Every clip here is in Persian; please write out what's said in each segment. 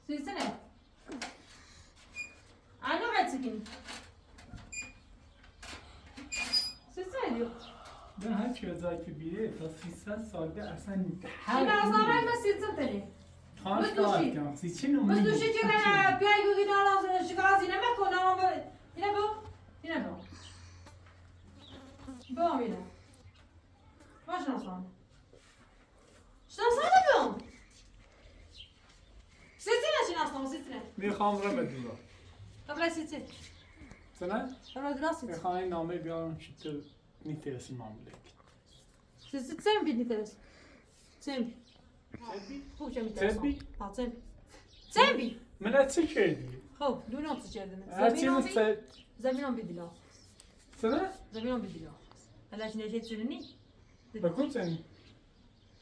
Söylesene. Alo Hatice'nin. Söylesene diyor. Ben her çözaki biri ta 300 salda اصلا Şimdi azamay mı silsin teni? خاص دارم سیچین بس دوشی که نه بیای گوگی نارازه شکاز اینه مکنم اینه بو اینه بو بو اینه باش ناسان شناسانه بو سیتینه شناسانه سیتینه میخوام رو بدونم قبل سیتین سنه قبل دراستی میخوام این نامه بیارم چطور نیترسی معامله سیتین بید نیترس سیم خوب چه میترسم تبی؟ ها سیم سیم بی من چه کردی؟ خب دونم چی کردم هرچی مثل زمینم بیدیلا سنه؟ زمینم بیدیلا هلاش نجیت سنی بکن سنی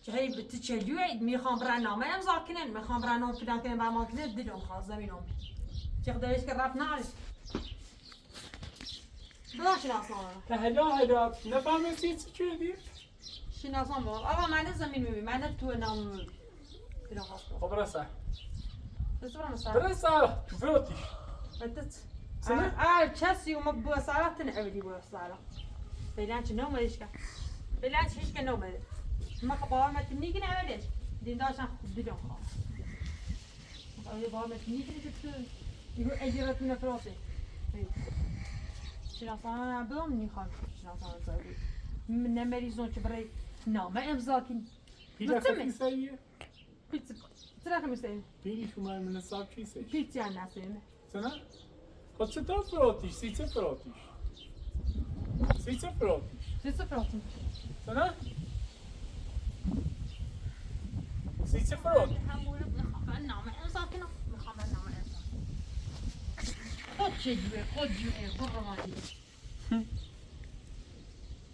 چه هی بتچلیوی میخوام برنامه امضا کنن میخوام برنامه فلان کنن برنامه کنن دیدم خلاص زمینم چه خدایش که رفت ناری بلاش ناسان هلا نفهمه چی کردی؟ شناسان بابا آقا من زمین میبینم من تو نام بیرون خواست خب رسه بس برام سر برسه شوفرتیش بدت سنه؟ کسی و ما بو ساعت تنعبدی بو ساعت بلان چه نوم ایش که بلان چیش که نوم ما قبار ما تنی که نعملش دین داشتن خوب دیدم خواست قبار ما تنی که نجبت يقول اجرت من فروسي شناسان بدون نخاف شناسان زاوي من مريضون كبري نعم ما امزاكين پیل خفیفیه؟ بيتزا ترى خمسين پیلی شما من حساب چیزه؟ بيتزا ناسين سنه؟ خود چطور فراتیش؟ سیچه فراتیش؟ سیچه فراتیش؟ بيتزا فروسي سنه؟ سیچه فراتیش؟ همون بخوام نعم امزاكين بخوام نعم امزاكين خود جوه خود روماني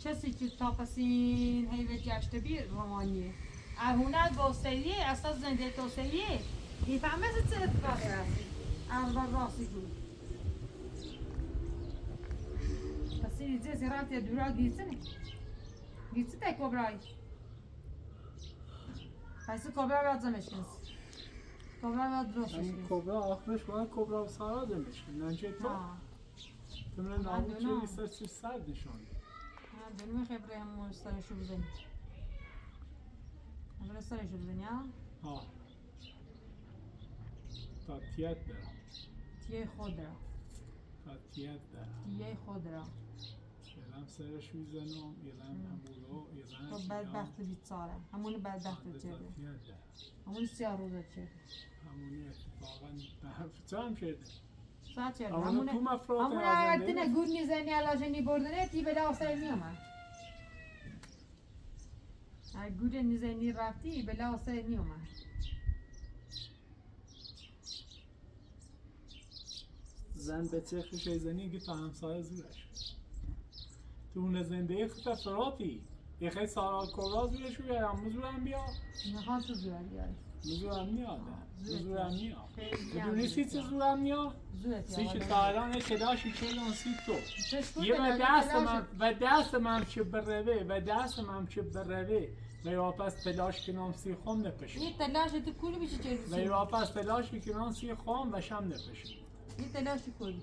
کسی که تاپسین هیوه جشت بیر رومانیه هونه باستریه اساس زنده توسریه میفهمه چه اتفاقی راستی از راستی بود پس این ایزه زیرات یا دورا گیرسنه گیرسی تا کبرایی پس کبرا باید زمش کنسی کبرا باید درستش کنسی کبرا آخرش باید کبرا و سارا دمش کنی ننچه تو؟ تو من نامو چه بیستر چه سردشان دنوی خبره همون سرشو بزنی همون سرشو بزنی ها تا تیت برم تیه خود را تا تیت برم تیه خود را یلم سرش میزنم یلم همونو یلم تو بدبخت بیت ساره همون بدبخت چرده همون 3 روزه چرده همونی اتفاقا به حرف تو هم کرده ساعت چرده همون تو مفرات همون اگرتنه گود نیزنی علاجنی بردنه تی بلا آسر نیومد اگه گود نیزنی رفتی بلا آسر نیومد زن به چخش ایزنی که تا همسایه زورش تو اون زنده خیلی فراتی یه خیلی سارا کبرا زورش بیای هم زورم بیا نخوام تو زورم بیاری زورم میاد زورم میاد خیلی بدونی سی چه زورم میاد سی که تا الان کداشی چیلون سی تو یه و دست من چه بروه و دست من چه بروه و یا پس تلاش کنم سی خون نپشه این تلاش تو کولی بیشه چه و یا پس تلاش کنم سی خون و شم نپشه این تلاش کولی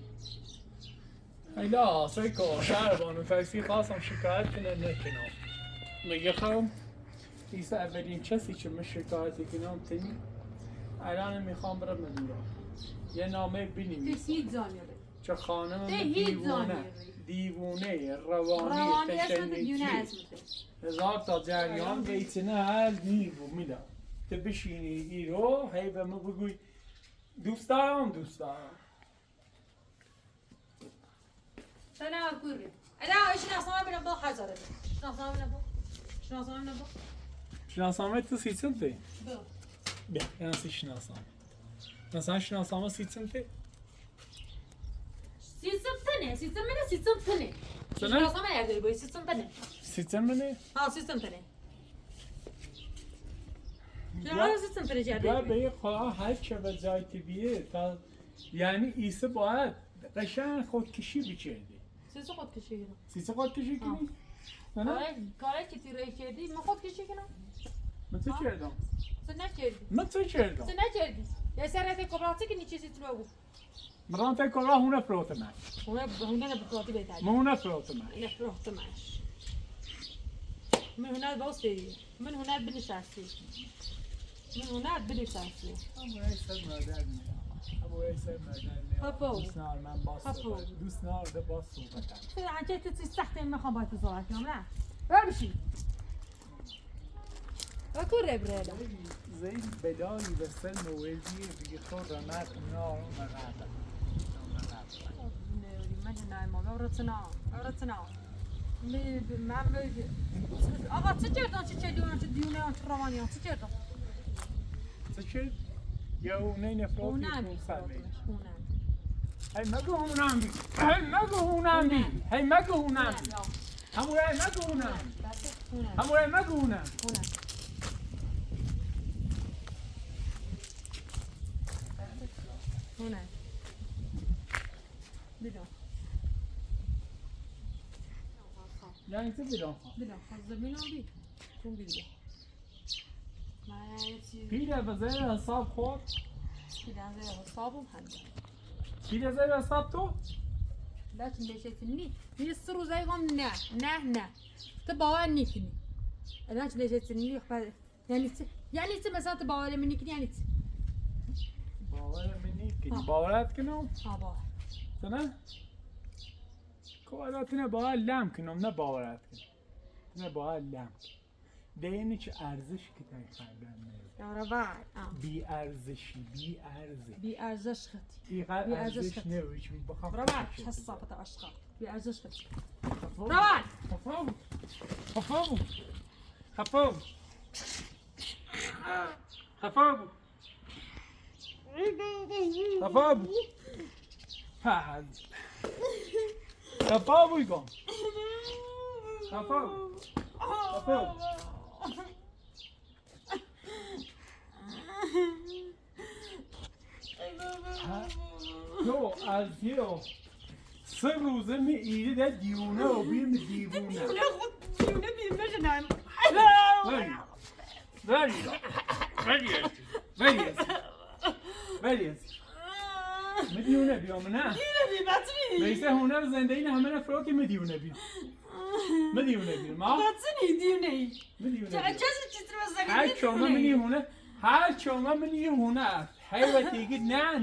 ایلا سیکو شهربانو فکسی خواستم شکایت کنه نکنم میگه خواهم ایسا اولین کسی که من شکایتی کنم تنی الان میخوام برم مدورا یه نامه بنویسم هیچ زانیاره چه خانم هیچ دیوونه روانی تشنجی هزار تا جریان گیتنه هر نیو میدم تو بشینی ایرو هی به من بگوی دوست دارم سلام کوری الا شناسنامه بنا با هزاره شناسنامه با شناسنامه تو سی سنته؟ با بیا یعنی سی شناسنامه مثلا شناسنامه سی سنته؟ سیستم تنه شناسنامه یاد داری باید سیستم تنه سیستم منه؟ ها سیستم تنه یا روزتون پرجاده یا به یه خواه هر چه به جای تبیه تا یعنی ایسه باید قشنگ خودکشی بکردی سیز خود کشی کنم سیسه خودکشی کنی؟ نه نه؟ کاری که تیره کردی من خود کشی کنم من تو کردم تو نکردی من تو کردم تو نکردی یه سرت کبراتی که نیچه سیت رو من ران تکرار هونه فروت من هونه نبفراتی بهتری من هونه فروت من نفرحت معش من هنا بوستي من هنا بنشاسي من هنا بنشاسي ابو ایسر مادر ابو ایسر مادر هفو. دوست نار من باز هفو. دوست نار ده باز صحبت كذا عن جد تستحت ما خبات زوارك يوم لا بمشي اكون ربريدا زي بدایی به سن وزیر دیگه خود رمت نار و مغابه من هنا ما ورتنا ما آقا چه کردن چه دیونه چه روانیان چه کردن چه شد؟ یا اونه نفروتی هونم سرمی هونم هی مگو هونم بی هی مگو هونم بی هی مگو هونم بی همون هی مگو هونم همون هی مگو هونم هونم بدون یعنی چه بیرون خواه؟ بدون خواست زمین هم بید چون بیده ما چی پیره به زیر حساب خود بیدن زیر حسابم هنده پیره زیر حساب تو؟ لكن ليش تني يسروا زيهم نه تباوع نيكني انا ليش تني يعني مثلا تباوع مني كني يعني باور منی کنی باورت کنم؟ بابا تو نه؟ کارات نه باور لم کنم نه باورت کنم نه باور لم دینی چه ارزش که تایی خردن يا رباع بی ارزشی بي ارزش ختي اینقدر ارزش نویش بخوام رباع حصة بتاع اشخاص بي ارزش ختي رباع خفاو خفاو خفاو خفاو خفاو فهد خفاو يقوم خفاو خفاو تو از یه 3 روزه می ایده در دیونه و بیم دیوونه دیونه بیم نجنم ولی مدیونه بیام نه بیسته هنر زنده این همه نفرا که مدیونه بیام مدیونه بیام باتنی دیونه مدیونه چه بیام چیزی رو هر چوما منی هونه هر چوما منی هونه هی تيجي نه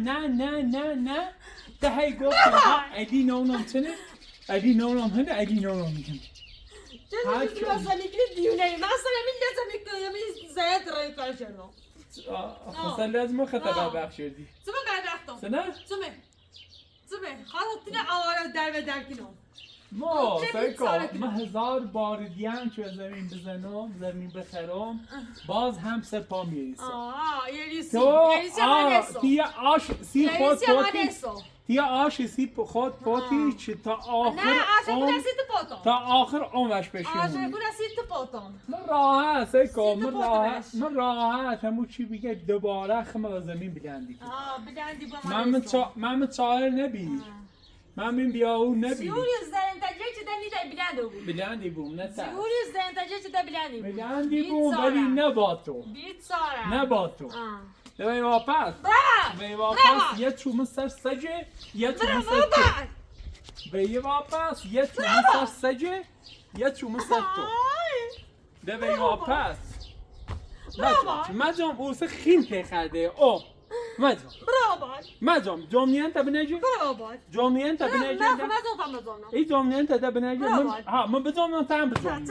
ده هي قلت ادي نونم تنه ادي نونم هنا ادي نونم هنا چه مثلا که دیونه مثلا من لازم میگم زیاد رای کارشنو مثلا لازم خطر بخشیدی تو قاعد سنه سمه خلاص تنا آوار در کنم ما فکر ما 1000 بار دیان که زمین بزنم زمین بخرم باز هم سپا میریسم تو تیا آش سی خود پوتی تیا آش سی خود پوتی چه تا آخر نه آش بوده سی تو پاتم تا آخر اونش آش بشیم بوده سی تو پاتم من راحت سیکو سی من راحت همون چی بگه دوباره خم زمین بلندی بلندی با من چهار نبی من من بیاو نبی سیوری زنده چه دنی بلندو بلندی بوم نه تا سیوری زنده چه بلندی بوم ولی نه با تو بیت سارا نه با تو به واپس به واپس یه چوم سر سجه یه چوم سر تو به واپس یه چوم سر سجه یه چوم سر تو به واپس مجام اوسه خیل تخرده او مجام جامعیت بنجی جامعیت بنجی ای جامعیت بنجی من بجام تام بجام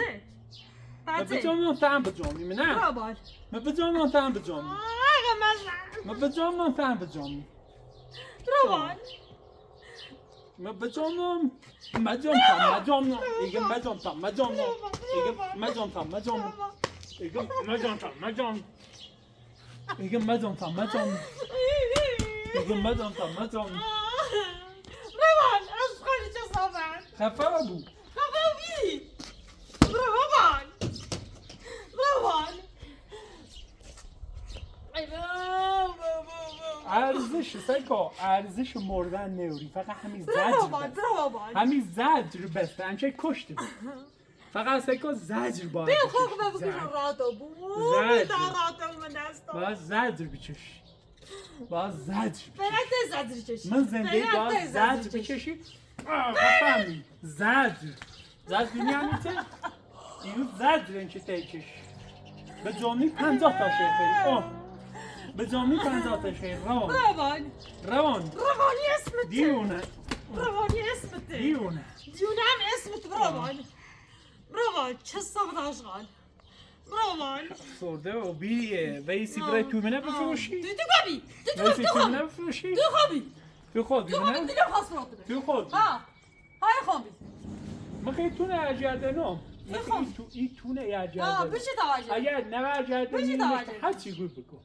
من بجام تام بجام نه من بجام تام بجام من بجام تام بجام من بجام مجام ایگه مجام تام ایگه مجام تام ایگه مجام روان اشغال چه صافن خفه ابو خفافی روان ارزش سگا ارزش مردن نیوری فقط همین زجر بابا همین زجر بسته همچه کشتی فقط سگا زجر باید بیا بکشی. خواه بگوش زجر. راتو بو زجر. راتو من دستم باید زجر بچشی باید زجر بچشی فعلا زجر چشی من زندگی باید زجر بچشی بفهمی زجر بینی همیته اینو زجر این که تیکش به جامعی 50 تا شیخی به جامعی 50 تا شیخ روان روانی اسمت دیونه روانی اسمت دیونه هم اسمت روان چه صبت اشغال روان سرده و بیه ویسی برای تو منه بفروشی؟ تو خوابی ویسی تو منه بفروشی؟ تو خوابی تو خود دیونه؟ دیگه خواست رو تو خود های خوابی مخی تونه اجردنم مخی ای تونه اجردنم بشه توجه اگر نه اجردنم هر چی گوی بکن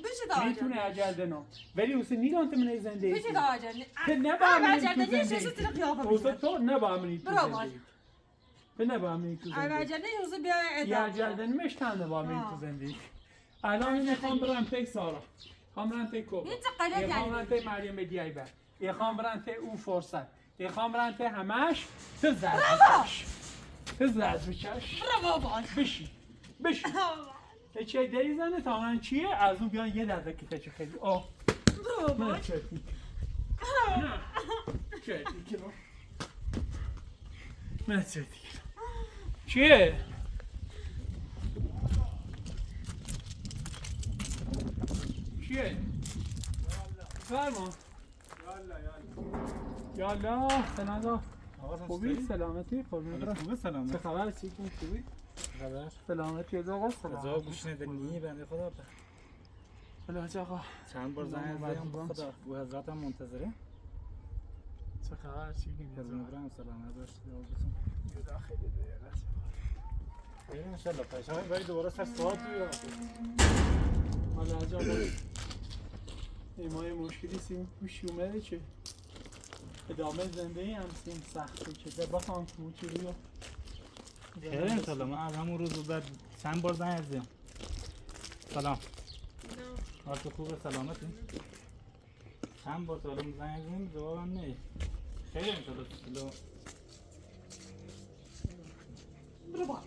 بشه توجه میتونه اجردنم ولی اوسه نیدانت من زندگی بشه توجه که نبامنی تو اجردنی زندگی چیزی تیر قیافه اوسه بشه تو نبامنی تو برو زندگی به نبامنی تو زندگی اجردنی اوزه بیا یه اجردنی مشتن نبامنی تو زندگی الان میخوام برم پی سارا خوام برم پی کوبا این چه قلق خوام برم پی مریم دیای بر خوام برم پی او فرصت خوام برم پی همش تو زرد بکش تو زرد بکش برو بابا بشی چه دری زنه تا من چیه از اون بیان یه درده که چه خیلی برو بابا من چرت میکنم نه چرت میکنم من چرت میکنم چیه؟ چیه؟ فرما یالا سلام خوبی سلامتی قربونت برم خوبه سلامت چه خبر چی کن خوبی خبر سلامتی از آقا از سلامتی آقا گوش ندنی بنده خدا بله آقا چند بار زنگ زدم به خدا و حضرت هم منتظره چه خبر چی کن قربونت برم سلامت باشید آقاتون جدا خیلی دیگه خیر ان شاء الله پشام برای دوباره سر ساعت یا حالا از آقا ایمای مشکلی سیم پیش اومده چه ادامه زندگی هم سیم سخته چه بخوام موچی رو خیر ان شاء الله من از همون روز بعد چند بار زنگ زدم سلام حالت خوبه سلامتی چند بار تا الان زنگ زدم جوابم نه خیر ان شاء الله برو بابا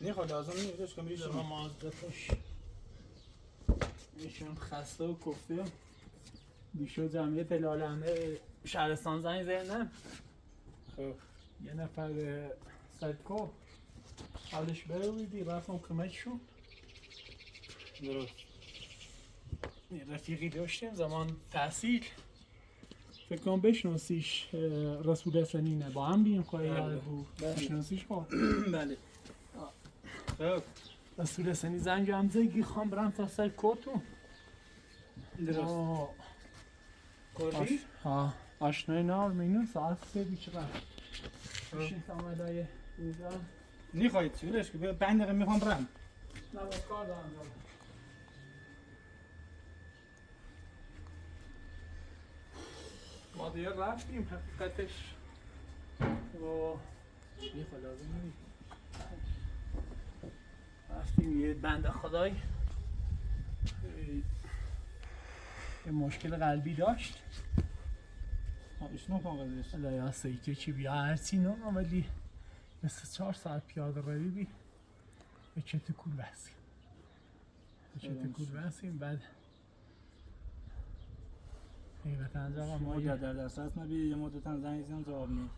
نه خب لازم نیست داشت که میری شما مازدتش ایشون خسته و کفته بیشو جمعیت لالنده شهرستان زنگ زدن خب یه نفر سدکو حالش بره بیدی رفتم کمکشون درست یه رفیقی داشتیم زمان تحصیل فکر کنم بشناسیش رسول حسنینه با هم بیم خواهی یاد بود بشناسیش با بله خب رسول حسنی زنگ هم زگی خوام برم تا سر کتون درست کردی؟ ها آشنای نار مینون ساعت 3 بیچه رفت بشین سامدای اینجا نیخواهید چی بودش که 5 دقیقه میخوام برم نه با کار دارم دارم ما دیگه رفتیم حقیقتش و نیخواه لازم نیست رفتیم یه بنده خدای یه مشکل قلبی داشت ایشون هم قضیهش یا سیکه چی بیا هرچی نه ولی مثل 4 ساعت پیاده روی بی به چت کول بسیم بعد حقیقتا آقا ما در دسترس نبی یه مدت زنگ زدم جواب نیست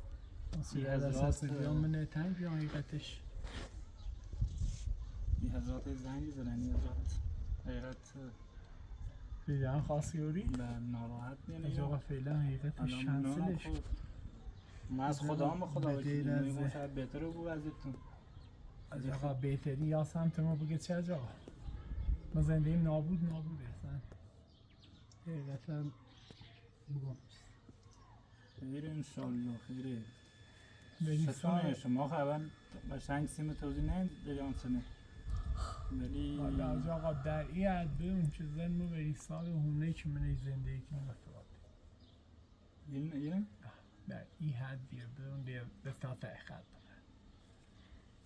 مسئول اساس بیام من تنگ بیام حقیقتش بی حضرت زنگ زدن یه حضرت حقیقت دیدن خاصی اوری؟ به ناراحت میانه آقا فعلا حقیقتش شانسلش من از خدا هم خدا بدیر بکنیم از میگم شاید بهتره بگو ازتون از آقا بهتری یا سمت ما بگه چه از آقا ما زندگی نابوده اصلا حقیقتا بگم خیر انشالله خیره بریم ستونه شما خبر قشنگ سیم توضیح نه جریان سنه ولی حالا از آقا در این حد بگم که زن ما بری سال هونه که من زندگی کنم افراد این در این حد بگم به تا تحقیقات بگم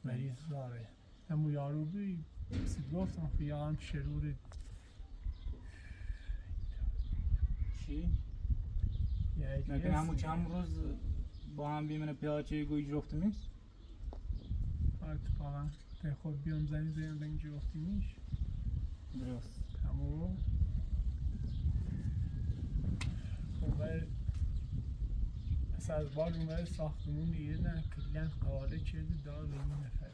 ولی زاره همون یارو بی سید گفتم خیام شرور چی؟ نکن همون چند روز با هم بیمونه پیاچه گوی جفتمیش؟ اتفاقا به خود بیام زنی زنیم بین جفتمیش درست همون خب پس از بار اومده ساختمون دیگه نه کلن قواله چیزی دار به این نفر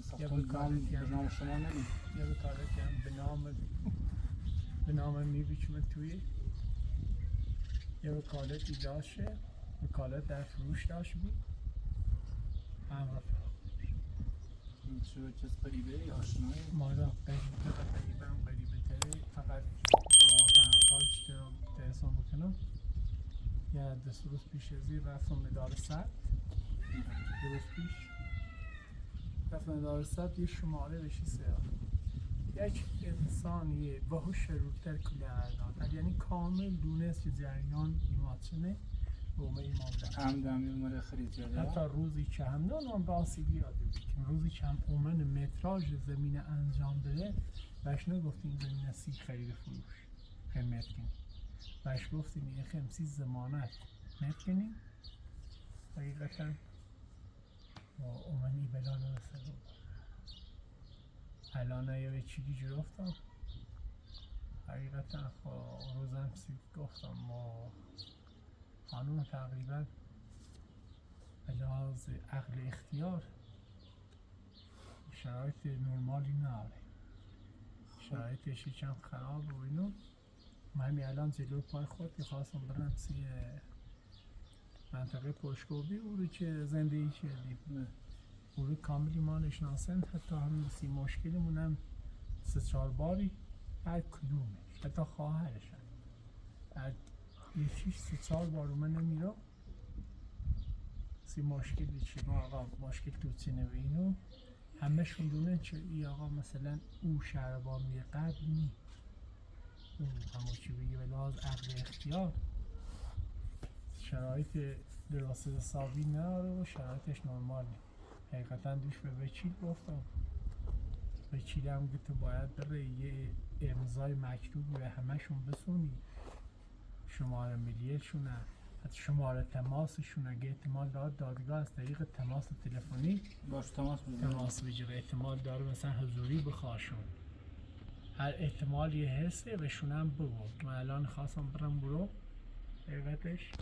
ساختمون به نام شما ندیم یه وکالتی هم به نام میبیچم توی یه وکالتی داشته وکالت در فروش داشت بود هم رفت شو چیز قریبه یا آشنایی؟ ما را قریبه هم قریبه تره فقط ما تنهاش که تحسان بکنم یه دست روز پیش ازی رفتم مدار صد دو روز پیش رفتم مدار صد یه شماره بشی سیاه یک انسانی باهوش شروعتر کلی ارداد یعنی کامل دونست که جریان ایماتشنه رومه ایمان دارد همدامی اومده خرید جاده حتی روزی که هم نه من راستگی یاده بکنم روزی که هم اومن متراژ زمین انجام بده بهش نگفتیم زمین سی خرید فروش خیمت کنیم بهش گفتیم یه خمسی زمانت مت کنیم حقیقتا اومنی بلان رسد الان یه چیزی جرفتم حقیقتا روزم سید گفتم ما خانون تقریبا لحاظ عقل اختیار شرایط نرمالی نداره شرایطش یکم خراب و اینو من همین الان جلو پای خود خواستم برم سی منطقه پشتگوبی او رو که زندگی کردیم او رو کاملی ما نشناسن حتی همین سی مشکلمون هم 3-4 باری هر کدومش حتی خواهرش هم هر یکیش 3-4 بار من نمیرم سی مشکلی چی ما آقا مشکل تو چینه و اینو همه شون دونه چه ای آقا مثلا او شهربانی قبل نی اون همون چی بگی به لحاظ عقل اختیار شرایط درست حسابی نداره و شرایطش نرمال نی حقیقتا دوش به وکیل گفتم وکیل هم که تو باید بره یه امضای مکتوبی به همه شون بسونی شماره ملیتشونه حتی شماره تماسشون اگه احتمال داره دادگاه از طریق تماس تلفنی باش تماس بگیره احتمال داره مثلا حضوری بخواشون هر احتمالی حسه بهشون هم بگو من الان خواستم برم برو حقیقتش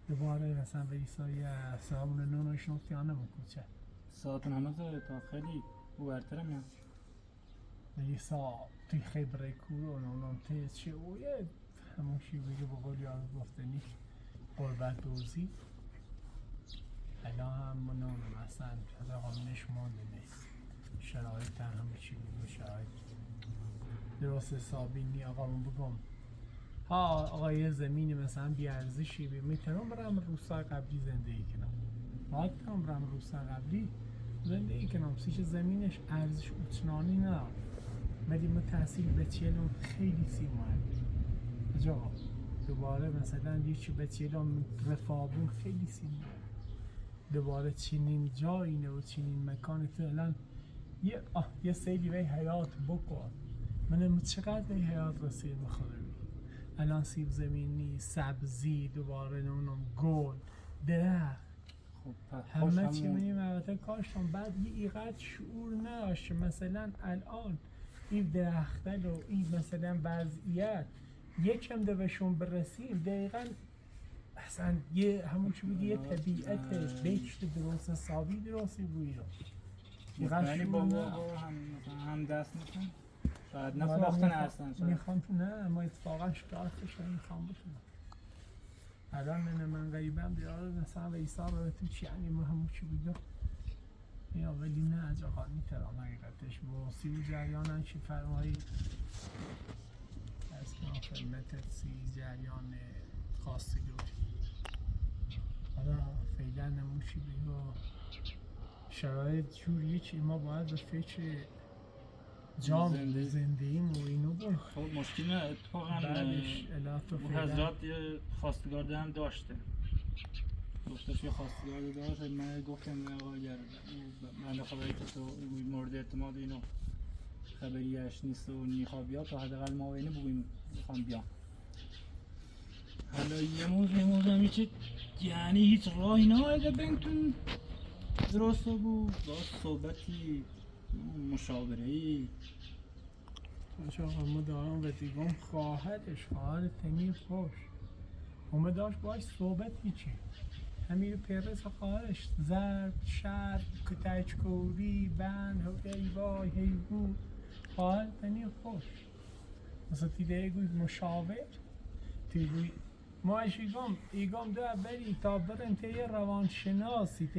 دوباره مثلا به ایسایی سامون نونوش نفتی آنه بکوچه ساعتون همه تا خیلی اوورتر هم به ایسا توی خیبره کورو نونم تیز چه اویه همونشی بگه بقول یارو گفتنی قربت دوزی الان هم منونم اصلا از قانونش مانده نیست شرایط همه چی بگو شرایط درست حسابی نی آقا من بگم ها آقا یه زمینی مثلا بیارزشی میتونم برم روستا قبلی زندگی کنم باید برم روستا قبلی زندگی کنم سیش زمینش ارزش اچنانی نه ولی من تحصیل به چیلم خیلی سی مهم جا دوباره مثلا یه چی به چیلم رفابون خیلی سی مهم دوباره چنین جایینه و چنین مکانی تو الان یه سیلی به حیات بکن من چقدر به حیات رسید بخوره الان سیب زمینی سبزی دوباره نونم گل درخت همه چی منی مراتب کاشتم بعد یه ایقدر شعور نداشت مثلا الان این درختل و این مثلا وضعیت یکم دوشون برسیم دقیقا اصلا یه همون چی بگی یه طبیعت بهشت درست حسابی درستی بویی رو یعنی بابا هم دست میکن شاید نفراختن هستن میخوام نه ما اتفاقا شکارتش نمیخوام بکنم الان من غریبم بیاره مثلا به ایسا رو تو چی یعنی ما همون چی بگم یا ولی نه از آقا میترم حقیقتش با سی جریان هم چی فرمایی از که خدمتت سی جریان خاصی گفت حالا فعلا نمون چی بگم شرایط جوریه چی ما باید به فکر جام زندگیم و اینو بود خب مشکل نه اتفاقا بعدش الاتو حضرات یه خواستگار هم داشته گفتش یه خواستگاری داشت من گفتم به آقا اگر من خبری که تو مورد اعتماد اینو خبریش نیست و میخواد بیاد تا حداقل ما اینو بگویم میخوام بیام. حالا یه موزم هیچ یعنی هیچ راهی نهایده بینتون درست بود با صحبتی مشاوره‌ای. باشه آقا ما دارم و دیگم خواهر تمیر خوش همه داشت باش صحبتی چی همین پرس خواهرش ضرب شرب کتچکوری بند هیوای هیبو خواهر تمیر خوش مثلا تیده گوی مشاور تیگوی ما ایگام دو اولی تا برن تیه روانشناسی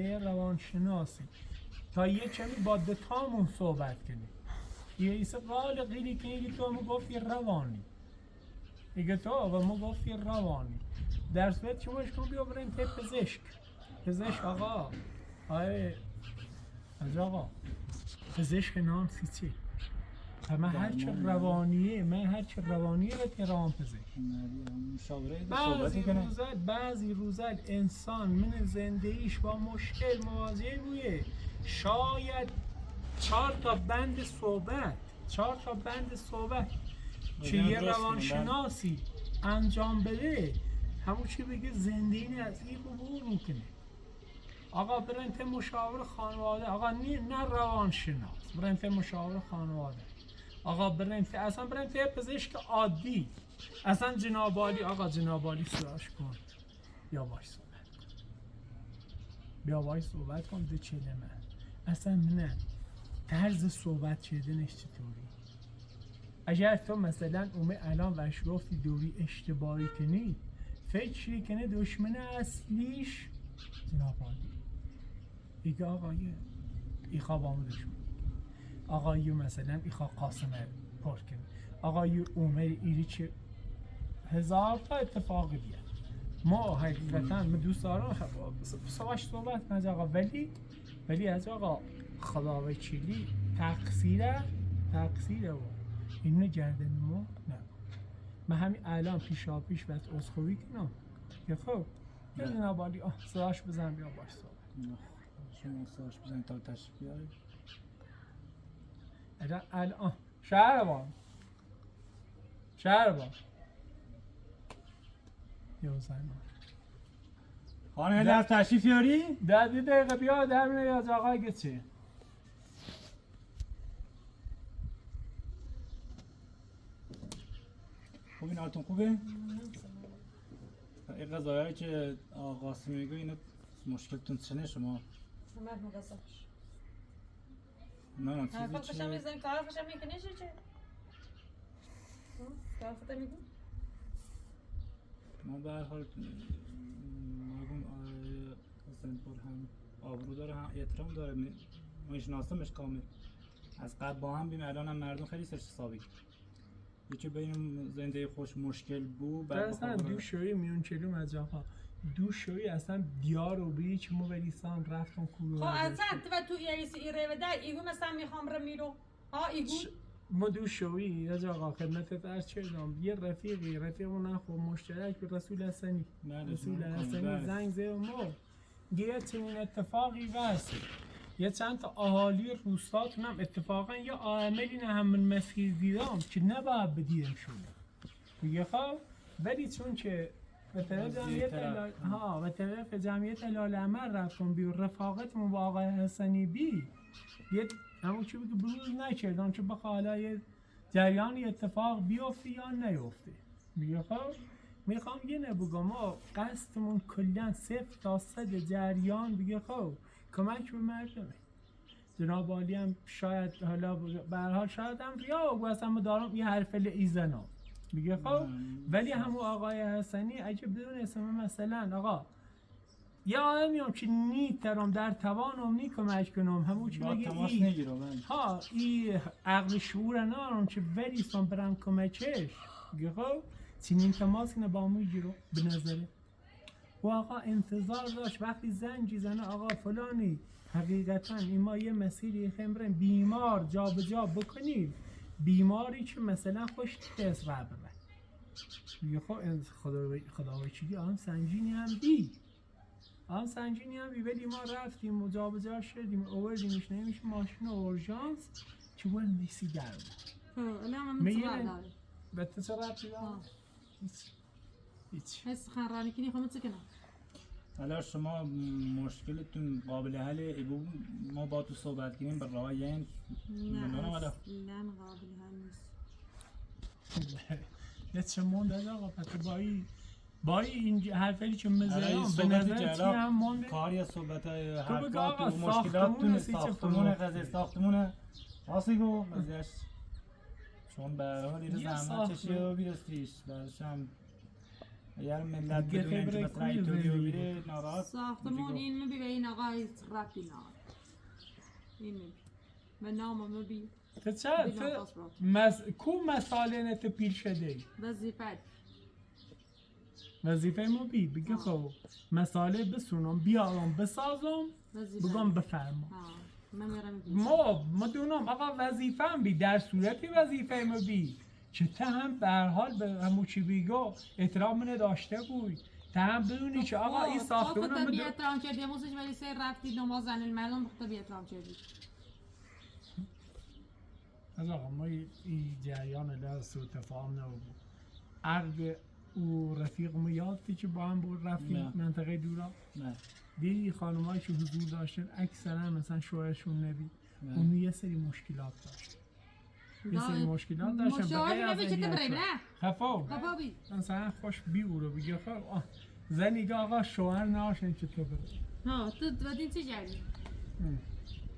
تا یه کمی با دتامون صحبت کنیم یه ایسا قال قیلی که ایگه تو همه گفتی روانی ایگه تو و ما گفتی روانی در صورت شما اشکان بیا بریم ته پزشک آقا از آقا پزشک نام چی؟ من هرچه روانیه به تهران پزشک بعضی روزد انسان من زندگیش با مشکل مواجه بویه شاید 4 تا بند صحبت چه یه روانشناسی انجام بده همون چی بگه زندگی از این عبور میکنه. آقا برن ته مشاور خانواده آقا نه روانشناس برن ته مشاور خانواده آقا برن ته پزشک عادی اصلا جنابالی آقا جنابالی سراش کن بیا باش صحبت کن ده چه من اصلا نه طرز صحبت کردنش چطوری اگر تو مثلا الان وش گفتی دوری اشتباهی کنی فکری کنه دشمن اصلیش جنابالی ایگه آقای ایخوا با دشمن آقای مثلا ایخوا قاسم پرکن آقای عمر ایری چه هزار تا اتفاق بیاد ما حقیقتا من دوست دارم سواش صحبت کنم آقا ولی از آقا خداوی چیلی تقصیره و اینو گردن ما نه من همین الان پیشا پیش بس عذرخواهی کنم که خب یه جنابالی صداش بزن بیا باش صحبت شما صداش بزن تا تشریف بیاری الان شهربان یه زن خانه در تشریف بیاری؟ 10 دقیقه بیا در میره از آقای گچه خوبی نالتون خوبه؟ این قضایی که آقا قاسم میگه اینو مشکلتون چنه شما؟ من قصهش نه حرفا خوشم میزن کار خوشم میکنه چه؟ کار خوشم میکنه؟ ما به هر حال مگم حسین پور هم آبرو داره هم احترام داره ما میشناسمش کامل از قبل با هم بیم الان هم مردم خیلی سرش حسابی یکی بین زنده خوش مشکل بود اصلا دوشویی میون چلوم از آقا دوشویی اصلا دیار و بیچ مو بریسان رفتم کورو خب اصلا تو ایریسی ایره و در ایگو مثلا میخوام رو میرو ایگو ما دوشویی از آقا خدمتت عرض کردم یه رفیقمون خب مشترک به رسول حسنی زنگ زد ما یه چنین اتفاقی واسه یه چند تا اهالی روستاتون هم اتفاقا یه عاملی نه هم من مسیر دیدم که نباید بدیدم شده میگه خب ولی چون که به طرف جمعیت العمل رفتم بیو رفاقتمون با آقای حسنی یه همون چی بگه بروز نکردم که بخواه حالا یه جریانی اتفاق بیفته یا نیفته میگه خب میخوام یه نبگم ما قصدمون کلن 0 تا 100 جریان بگه خب کمک به مردمه جناب عالی هم شاید حالا به هر حال شاید هم ریا و اصلا ما دارم یه حرف ایزنا میگه خب ولی همون آقای حسنی اگه بدون اسم مثلا آقا یه آدمی هم که نیترم در توانم نی کمک کنم همون چی بگه ای عقل شعور نارم که ولی سان برم کمکش میگه خب چنین تماس کنه با میگیرو به نظره و آقا انتظار داشت وقتی زنگی زنه آقا فلانی حقیقتا این ما یه مسیری خمرن بیمار جا به جا بکنیم بیماری که مثلا خوش تست رابه میگه خب خداوی چیدی آن سنجینی هم دی هم سنجینی هم ولی ما رفتیم مجابجه شدیم آوردیمش نمیشه ماشین اورژانس چه باید میسی در الان من میگه متصور داره به تو چه رفتی دارم؟ هیچ حس خرانی کنی خمت سکنم حالا شما مشکلتون قابل حل ایگو ما با تو صحبت کنیم به راه این نه منونم حالا اصلا قابل حل نیست یه چه مونده آقا پس با این حرفی که مزرم به صحبت نظر چی جلاب هم مونده کاری از صحبت های بگو حرفات آقا و مشکلاتتون ساختمون ساختمون قضیه ساختمون آسیگو مزیش چون به هر حال این یه زحمت چشی ساختمون. رو بیرستیش بعدش هم اگر ملت دیگه بدونه اینکه خبره مثلا کوی ایتالیا زندگی بیره ناراحت ساختمون این مبی به این آقای ربطی نداره این مبی به نام مبی تو چه بدون پاسپورت کو مسائل نت پیل شده وظیفت وظیفه ما بگه خب مسائل بسونم بیارم بسازم وظیفت بگم بفرما من میرم ما دونم آقا وظیفه هم بی در صورتی وظیفه ما بی که تا هم به هر حال به همو چی بیگو احترام منه داشته بود تا هم بدونی که آقا این ساختمون تو هم بی احترام کردی موسش ولی سه رفتی نماز زن المردم تو بی احترام کردی از آقا ما این جریان لحظه سو تفاهم نبود عقد او رفیق ما یادتی که با هم بود رفتیم نه. منطقه دورا نه دیدی خانمایی که حضور داشتن اکثرا مثلا شوهرشون نبی نه. اونو یه سری مشکلات داشت یه سری مشکلات داشتن مشاهده نبی چه اذیت بریم شد. نه خفا خفا بی مثلا خوش بی او رو بگه خب زنی که آقا شوهر ناشن چه تو بره ها تو بدین چه جردی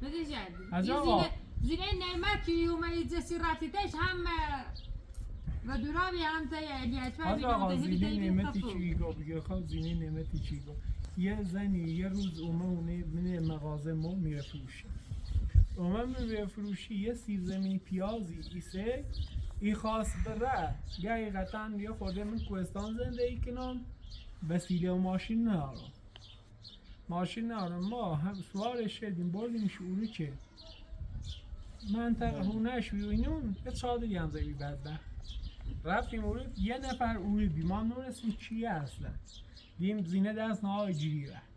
بدین جردی از آقا. زینه نعمت که اومدی جسی رفتیدش هم و دورابی هم تا یعنیت از آقا زینه نعمتی چی گو بگه خب زینه نعمتی چی گو یه زنی یه روز اومه من مغازه ما میره فروشی اومه میره فروشی یه سیب زمینی پیازی ایسه ای خواست بره حقیقتا یه خورده من کوهستان زندگی کنم وسیله و ماشین ندارم ما هم سوارش شدیم بردیم شعوری که منطقه هونش و اینون یه چادری هم زدی بدبخت رفتیم اورید یه نفر اورید بی ما نورسیم چیه اصلا دیم زینه دست نهای جیری رفت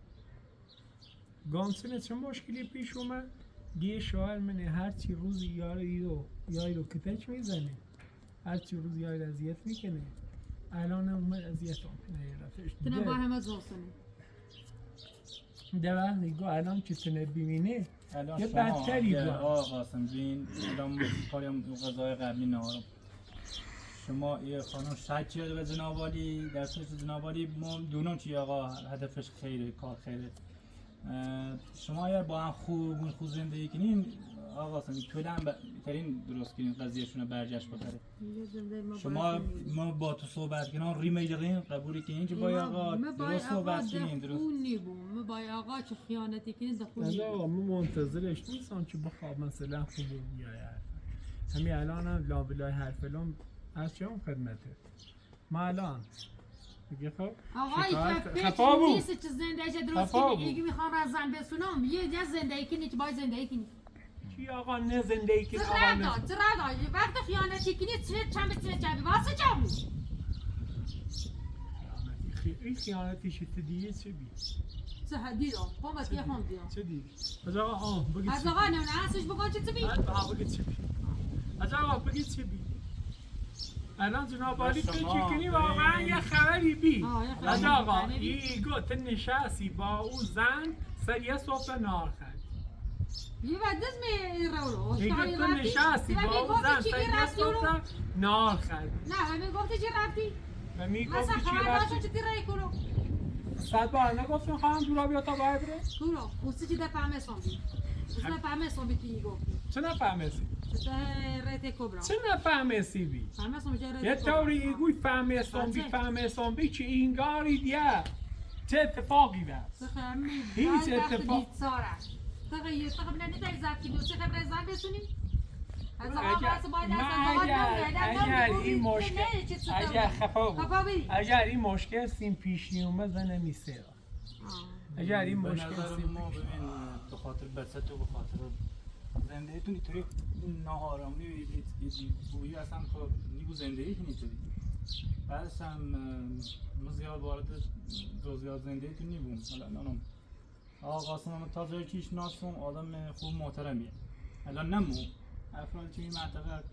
گامسینه چه مشکلی پیش اومد یه شاعر منه هرچی روز یاری رو کتک میزنه هرچی روز یاری اذیت میکنه الان اومد اذیت هم تنه با همه زوستنه ده وقت نگاه الان که تنه ببینه الان یه شما بدتری یه بود. آقا قاسم بین الان کاریم غذای قبلی نهارم شما یه خانم شک کرده به جنابالی در صورت جنابالی ما دونم چی آقا هدفش خیره کار خیره شما اگر با هم خوب زندگی کنین آقا قاسم طولا بهترین درست کنین قضیهشون برجشت بخره شما ما با تو صحبت کنیم ریمی دارین قبولی کنین که با آقا درست صحبت کنین درست خونی بوم ما با آقا چه خیانتی کنین دخونی آقا ما منتظرش نیستم که بخواب مثلا خوب بیاید همین الان هم لابلای حرف الان از چه اون خدمته ما الان میگه خب آقای خفا بود نیست چه زندگی درست کنی ایگی میخوام از زن بسونم یه زندگی کنی که باید زندگی کنی چی آقا نه زندگی کنی آقا نه چرا وقت خیانتی کنی چند واسه چه بود این خیانتی شده دیگه چه بی چه حدید آن قومت یه خون دیان چه دیگه از آقا بگید از آقا نه هستش بگو چه بی بگید چه بی از آقا بگید چه بی الان جناب عالی فکر کنی واقعا یه خبری بی از آقا ای گفت نشستی با اون زن سر یه سفره نار خرد یه بعد از می رولو ای گفت نشستی با اون زن سر یه سفره نار خرد نه همه گفتی چی رفتی؟ و می مثلا گفتی چی خبر رفتی داشت چی رای کنو؟ 100 بار نگفتم خواهم دورا بیا تا باید بره کنو اوستی چی دفعه سومبی اوستی دفعه سومبی تی گفتی چه نفهمیسی؟ چه رته کبرا چه نفهمیسی بی؟ فهمه سومبی رته یه طوری ایگوی فهمیسون بی که اینگاری دیگه چه اتفاقی دست؟ سخمی هیچ اتفاق دید ساره تغییر تغییر نداری زد کنی و چه خبر زن بسونی؟ از اگر این مشکل سیم پیش نیومه زنه میسه اگر این به مشکل نظر سیم ما به خاطر بسط و به خاطر زندگیتون اینطوری ناآرامی بویی اصلا خب نیگو زندگی کنی طوری بعدش هم ما زیاد وارد جزئیات زندگی نیبوم. حالا نانم آقا قاسم تازه کیش ناسم آدم خوب محترمیه. الان نمو افراد توی منطقه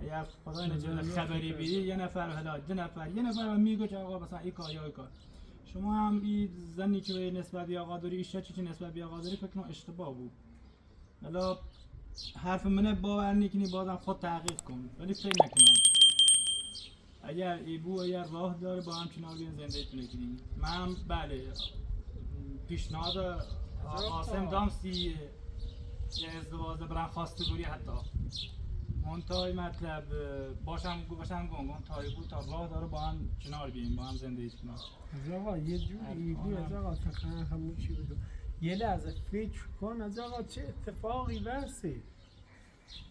یا خدای نجات خبری بیری یه نفر حالا دو نفر یه نفر میگه که آقا مثلا این کار یا این کار. شما هم این زنی که نسبت به آقا داری ایشا چی نسبت به آقا داری فکر کنم اشتباه بود. حالا حرف منه باور نکنی بازم خود تحقیق کن ولی فکر نکنم اگر ایبو اگر راه داره با هم کنار بیان زندگی کنیم. من بله پیشنهاد قاسم دامسی یه ازدواج برام خواستگاری حتی منتهای مطلب باشم گنگون تایی بود تا راه داره با هم کنار بیاییم با هم زندگی کنیم. از آقا یه جوری ایگو از آقا تقریبا همون چی بگو یه لحظه فکر کن از آقا چه اتفاقی برسه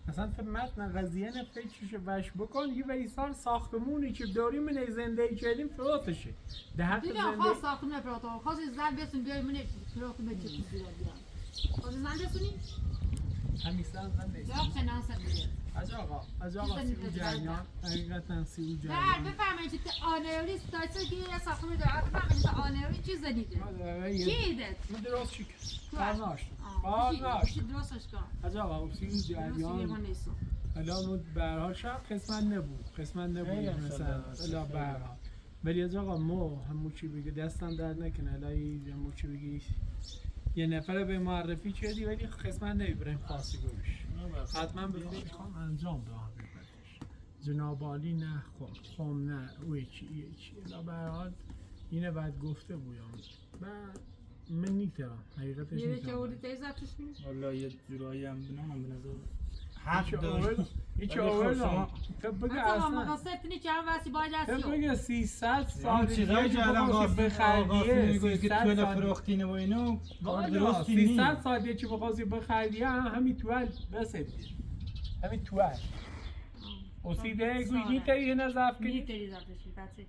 مثلا تو متن قضیه نه فکرشو بش بکن یه ویسار ساختمونی که داریم من زندگی کردیم فراتشه ده حق دیگه زندگی خواست ساختمون فراتو خواست زن بسون بیای من فراتو به چه بیاد خواست زن بسونی همیشه زن نیست یا خناسه بیاد از آقا سی او جریان حقیقتا سی او نه جریان بفرمایید که آنوری استایسه که یه ساختمون داره بفرمایید که آنوری چی زدیده چی ایده من درست چی کارناش چی درستش کن از آقا سی او جریان الان اون برها شب قسمت نبود مثلا الا برها ولی از آقا ما همون چی بگه دستم درد نکنه الهی همون چی بگی یه نفر به معرفی کردی ولی قسمت نمیبریم خاصی گوش حتما به فکر خواهم انجام دهم جناب عالی نه خم نه اوی چی الا برحال اینه بعد گفته بویم من نیترم حقیقتش یه نیترم که اولی تیزتش می؟ والا یه جورایی هم بنامم به نظر حق داری هیچ اول تو بگه اصلا مقصد تینی چند وسی باید هستی تو بگه 300 سال چیزایی که الان قاسم میگوی که تو فروختینه و اینو کار درستی نیست 300 سال یه چی بخواستی بخریدی همین توال بسید همین توال اصیده گوی نیتری یه نظف کنی نیتری زفتش می بچه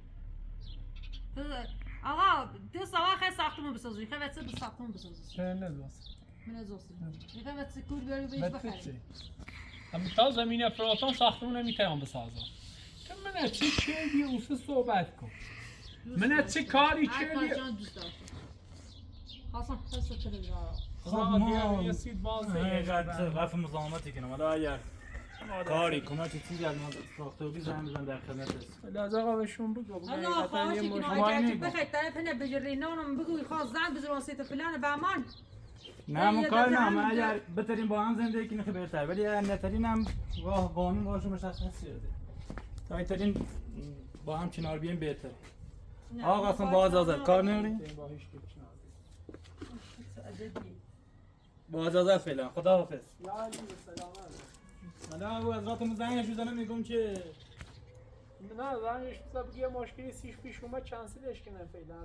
آقا تو سوال خیلی ساختمون بسازی خیلی وچه به ساختمون بسازی چه نزاست من از اوستی خیلی وچه کور بیاری بهش بخری اما تا زمین افراطان ساختمون نمیتونم بسازم تو من چه کردی اوسه صحبت کن من چه کاری کردی جان دوست داشتم خواستم خواستم تلویزیون خب ما یه سید بازه رفع مزاحمتی کنم حالا اگر کاری کنه چه چیزی از ما ساخته بودی زنگ بزن در خدمت است لازم آقا بهشون بگو انا خواهشی که ناجرتی بخیر طرف هنه بجری نانم بگوی خواست زن بزران سیت فلان بهمان نه من کار نه من اگر بترین با هم زندگی کنیم خیلی بهتر ولی اگر نترین هم راه قانون راهش مشخص شده تا اینترین با هم کنار بیایم بهتره آقا قاسم باز آزاد کار نمیرین باز آزاد فعلا خداحافظ حالا ابو از راتم زنگش میزنم میگم که نه زنگش میزنم بگه یه مشکلی سیش پیش اومد چنسلش کنم فعلا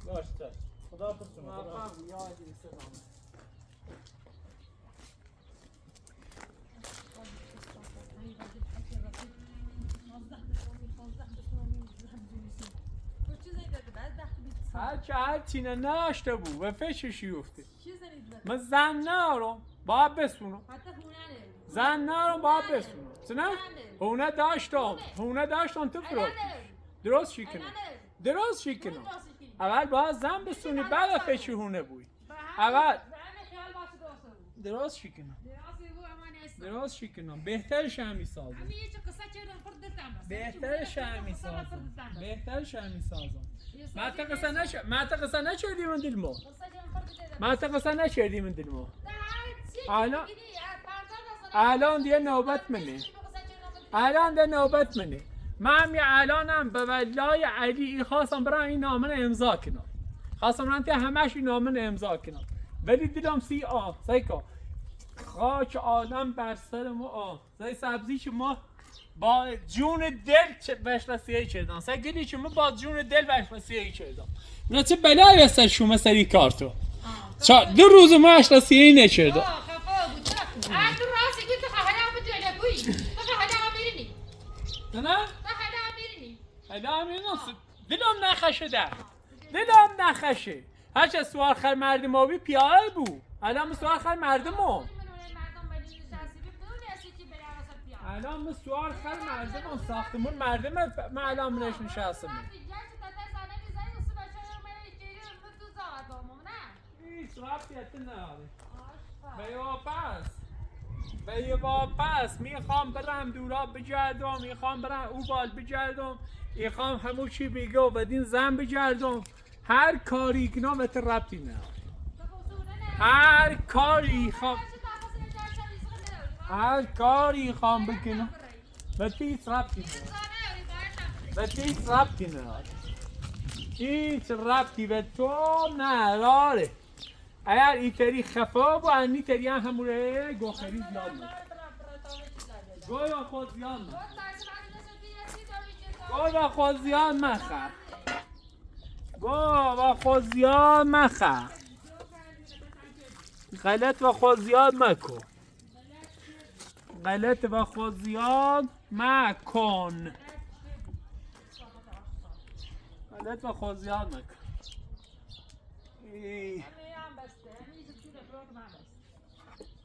باشه تا خداحافظ شما موفق یا علی سلام هر چی ناشته بود و فششی افته من زن نارم باید بسونم زن نارم باید بسونم هونه داشتم تو فروتیش درست چی کنم اول باید زن بسونی بعد فشی هونه بوی اول درست چی کنم بهترش همی سازم ما تا قصه نچردی من دل ما الان دیگه نوبت منه من هم الانم به ولای علی خواستم برای این نامه امضا کنم همش این نامه امضا کنم ولی دیدم سیکا خاک عالم بر سر ما زای سبزی که ما با جون دل بهش رسیدگی کردم سگلی که ما با جون دل بهش رسیدگی کردم نه چه بلایی هست شما سری کار تو 2 روز ما اش رسیدگی نکردم دلم نخشه هرچه سوار خر مردم آبی پیاره بود الان سوار خر مردم الان من سوار خیلی مردم ساختمون مردم من الان منش نشستم هیچ ربطیتی نداره به واپس میخوام برم دورا بگردم میخوام برم اوبال بگردم میخوام همون چی بگه و بدین زن بگردم هر کاری کنم به ربطی نداره هر کاری خوام بکنم به هیچ ربطی نداره هیچ ربطی به تو نداره اگر اینطوری خفا با اینطوری هم همونه گو خرید زیاد مکن گو با خود زیاد مخر غلط و خود زیاد مکن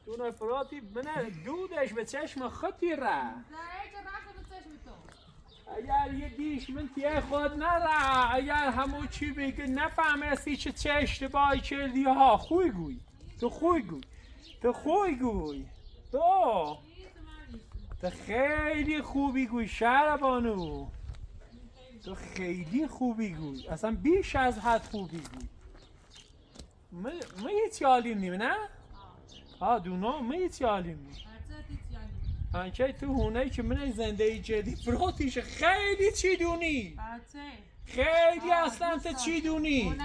دونه فراتی بنه دودش به چشم خطی را اگر یه دیش من تیه خود نره اگر همون چی بگه نفهمه سی چه اشتباهی کردی ها خوی گوی تو خیلی خوبی گوی شهربانو تو خیلی خوبی گوی اصلا بیش از حد خوبی گوی من هیچ حالی نیم نه؟ دونا من هیچ حالی نیم انچه تو هونه که من زنده جدی فراتیش خیلی چی دونی خیلی اصلا تو چی دونی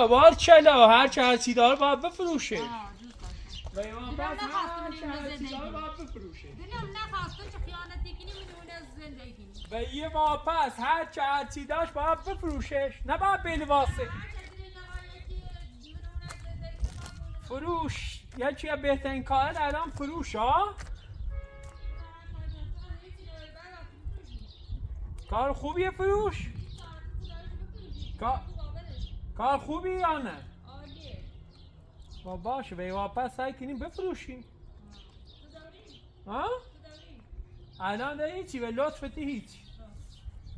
بارچلا هر چی داره باید بفروشه و یه واپس هر چی داشت باید بفروشش نه باید بلواسه فروش یکی از بهترین کارت الان فروش ها کار خوبیه فروش کار خوبی یا نه باشه به واپس سعی کنیم بفروشیم ها الان ده هیچی به لطفتی هیچی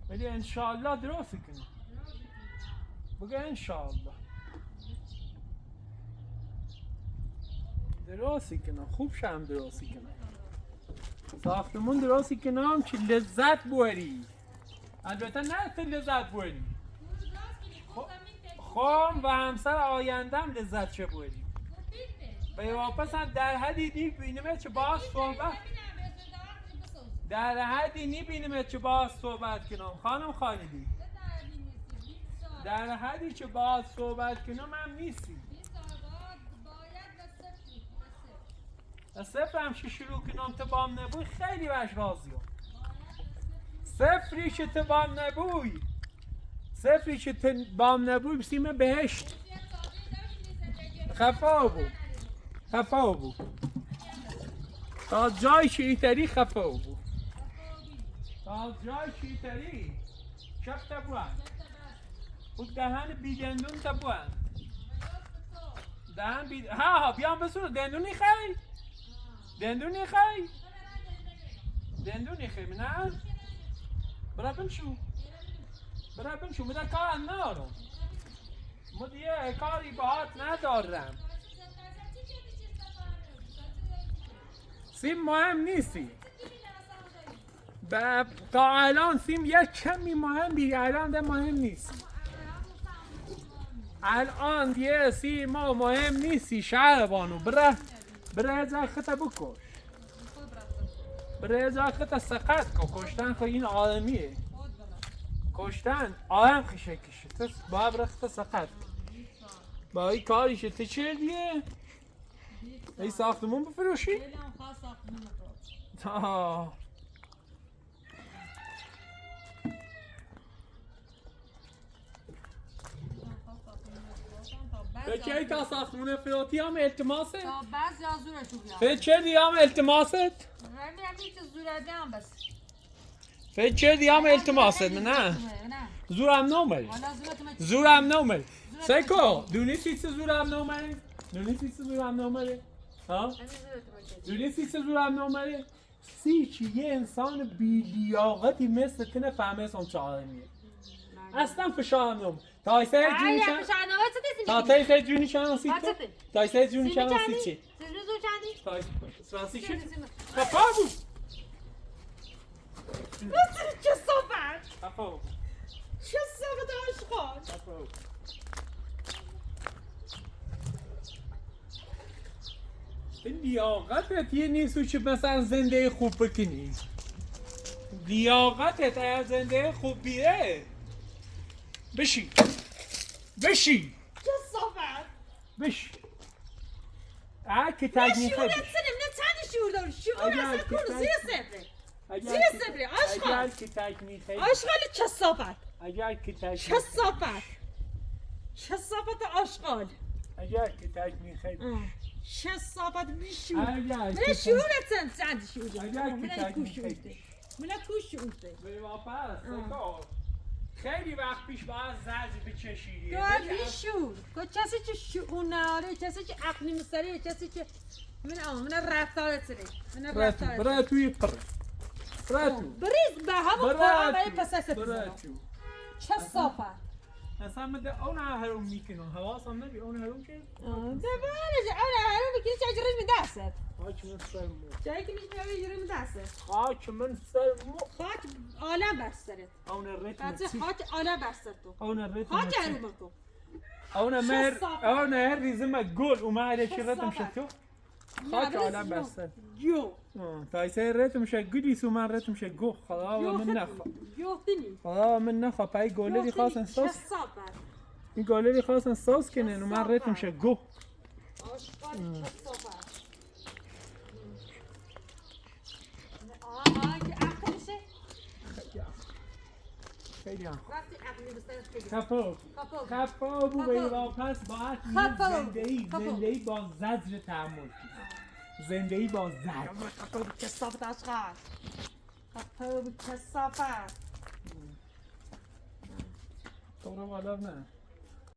ولی انشالله درست کنیم بگه انشالله درستی کنم خوب شم درستی کنم ساختمون درستی کنم که لذت بوری البته نه تو لذت بوری خام و همسر آیندم لذت چه بوری به واپس هم در حدی نبینیم که باز صحبت کنم خانم خالدی در حدی که باز صحبت کنم هم نیستی صفر هم که شروع کنم تو بام نبوی خیلی باش راضیم صفری که تو بام نبوی بسیمه بهشت خفا بود تا جای شیطری خفا بود چپ تبوان بود دهن بیدندون تبوان بیام بسونو دندونی خیلی دندونی خی نه برا بنشو مده کار ندارم مدیه کاری باهات ندارم سیم مهم نیستی تا الان سیم یک کمی مهم بی الان ده مهم نیست الان دیگه سیم مهم نیستی شهربانو برای جای خطا بکش برای جای خطا سقط کن کشتن خو این آدمیه کشتن آدم خشه کشه تو باید برای خطا سقط کن با این کاریشه تو چه دیگه؟ این ساختمون بفروشی؟ فکر تا ساختمون فراتی هم التماست؟ تا بعض یا زورشو بیاد فکر دی هم التماست؟ رمی همیچه زورده هم بس فکر دی هم التماست نه؟ زورم نومل سیکو دونی چیز زورم نومل؟ ها؟ همین زورت بود. دونستی چه زورم نامره؟ چی یه انسان بی لیاقتی مثل تو نفهمه سم چهارمیه. اصلا فشار نم. تایسه جونی آیا چند؟ فشار نوات دیدی؟ تا تایسه جونی چند سی تو؟ چنده؟ تایسه جونی چند سی چی؟ سیزو چندی؟ تایسه شد؟ سیزو. خفا بود. چه صحبت؟ خفا بود. چه صحبت آشغال؟ خفا بود. لیاقتت یه نیست که مثلا زنده خوب بکنی. لیاقتت از زنده خوب بیره. بشی. بشی. چه صحبت؟ بشی. که نه تجمیه شعور خیلی. اتصلیم نه چند شعور داری شعور اگر اصلا که کنو تج- زیر صفره اگر زیر که- صفره آشغال اگر که تجمیه خیلی. آشغال چه صحبت؟ اگر که تجمیه چه صحبت؟ چه صحبت آشغال؟ اگر که تجمیه خیلی. چه صحبت بیشور اگر من که شعور اتن چند شعور اگر داری که من تجمیه کو شعور خیلی. داری من کو شعور داری به واپس سکار. خیلی وقت پیش باید زرزی بچشیدی. تو بیشور تو کسی که شعور نداره کسی که عقلی مستری کسی که من رفتارت سری من رفتارت برای توی پر. برای تو. بریز به همون قرآن برای پسست برای بزنم تو. چه صحبت اصلا مده اون هرم میکنم حواسم نبی اون هرم که ببرش انا هرو میکنی چه اجرش می دستت خاک من سر مو جایی که میشه اجرش می دستت خاک من سر مو خاک عالم بسترت اون ریتم بچه خاک عالم بسترت تو اون ریتم خاک هرو تو اون مر اون هر ریزم گل و ما هر چی ریتم شتو خاک عالم بسته جو تایسه ریتم شه گلی سو من ریتم شه گو خدا من نخوا جو تنی خدا من نخوا پای گلی خواستن ساس چه صحبت این گلی خواستن ساس کنن و من ریتم شه گو آشقال چه صحبت آه که عقل میشه خیلی هم وقتی عقلی بسترت بگیر خفا خفا خفا بو به واپس باید خفا. زندگی با زجر تحمل کنی. زندگی با زجر خفا بود که صحبت آشقال خفا بود که صحبت تو رو بالا نه